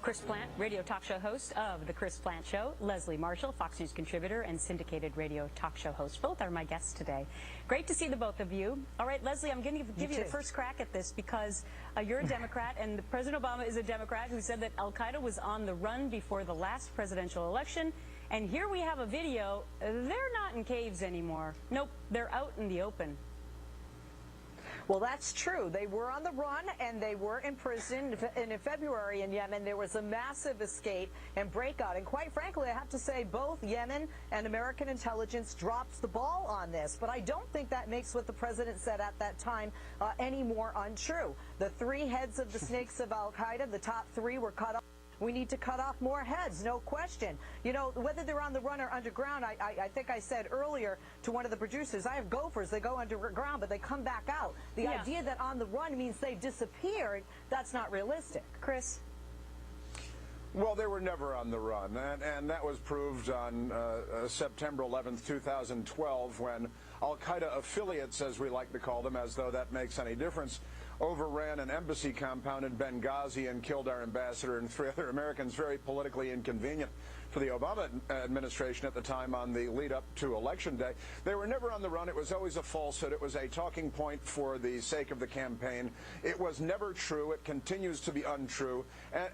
Chris Plant, radio talk show host of The Chris Plant Show. Leslie Marshall, Fox News contributor and syndicated radio talk show host. Both are my guests today. Great to see the both of you. All right, Leslie, I'm going to give you the first crack at this because you're a Democrat and President Obama is a Democrat who said that Al-Qaeda was on the run before the last presidential election. And here we have a video. They're not in caves anymore. Nope, they're out in the open. Well, that's true. They were on the run and they were imprisoned. And in February in Yemen, there was a massive escape and breakout. And quite frankly, I have to say both Yemen and American intelligence dropped the ball on this. But I don't think that makes what the president said at that time any more untrue. The three heads of the snakes of Al-Qaeda, the top three, were cut off. We need to cut off more heads, no question. You know, whether they're on the run or underground, I think I said earlier to one of the producers, I have gophers, they go underground, but they come back out. The idea that on the run means they've disappeared, that's not realistic. Chris? Well, they were never on the run, and that was proved on September 11th, 2012, when Al-Qaeda affiliates, as we like to call them, as though that makes any difference, overran an embassy compound in Benghazi and killed our ambassador and 3 other Americans, very politically inconvenient for the Obama administration at the time on the lead up to Election Day. They were never on the run. It was always a falsehood. It was a talking point for the sake of the campaign. It was never true. It continues to be untrue.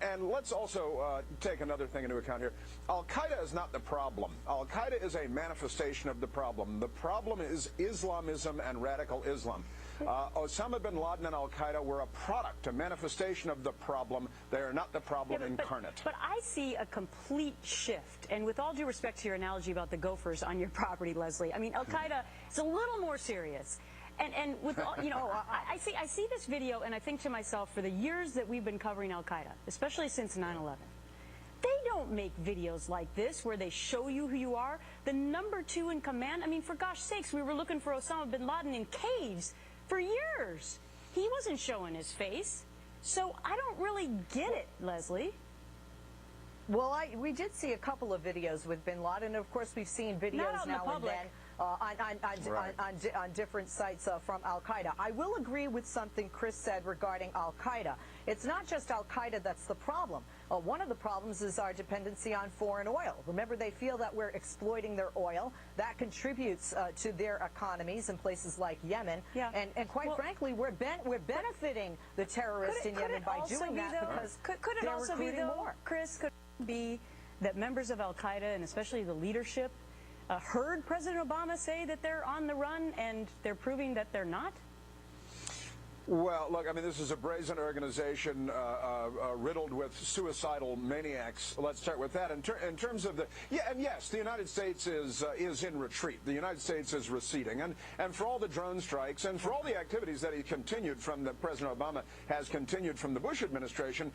And let's also take another thing into account here. Al-Qaeda is not the problem. Al-Qaeda is a manifestation of the problem. The problem is Islamism and radical Islam. Osama bin Laden and Al-Qaeda were a product, a manifestation of the problem. They are not the problem incarnate. But I see a complete shift. And with all due respect to your analogy about the gophers on your property, Leslie, I mean, Al-Qaeda is a little more serious. And with all, you know, I see this video and I think to myself, for the years that we've been covering Al-Qaeda, especially since 9/11, they don't make videos like this where they show you who you are. The number 2 in command, I mean, for gosh sakes, we were looking for Osama bin Laden in caves for years. He wasn't showing his face. So I don't really get it, Leslie. Well, we did see a couple of videos with bin Laden. Of course, we've seen videos now and then on different sites from Al-Qaeda. I will agree with something Chris said regarding Al-Qaeda. It's not just Al-Qaeda that's the problem. One of the problems is our dependency on foreign oil. Remember, they feel that we're exploiting their oil. That contributes to their economies in places like Yemen. Yeah. And quite frankly, we're benefiting the terrorists in Yemen by doing that because could it also be, though, Chris, could it be that members of Al-Qaeda and especially the leadership heard President Obama say that they're on the run and they're proving that they're not? Well, look, I mean, this is a brazen organization riddled with suicidal maniacs. Let's start with that. In terms of the, yes, the United States is in retreat. The United States is receding. And for all the drone strikes and for all the activities that he continued from that President Obama has continued from the Bush administration,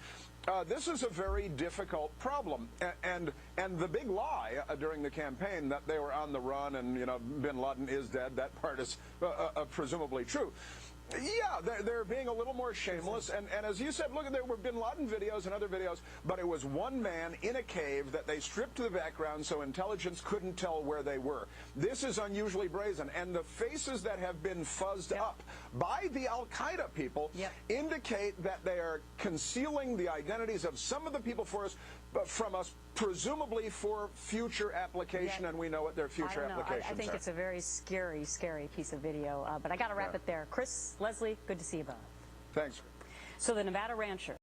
this is a very difficult problem. And the big lie during the campaign that they were on the run and, you know, bin Laden is dead, that part is presumably true. Yeah, they're being a little more shameless, and as you said, look, there were bin Laden videos and other videos, but it was one man in a cave that they stripped to the background so intelligence couldn't tell where they were. This is unusually brazen, and the faces that have been fuzzed up by the Al-Qaeda people indicate that they are concealing the identities of some of the people from us, presumably for future application, and we know what their future applications are. I think it's a very scary, scary piece of video, but I got to wrap it there. Chris, Leslie, good to see you both. Thanks. So the Nevada rancher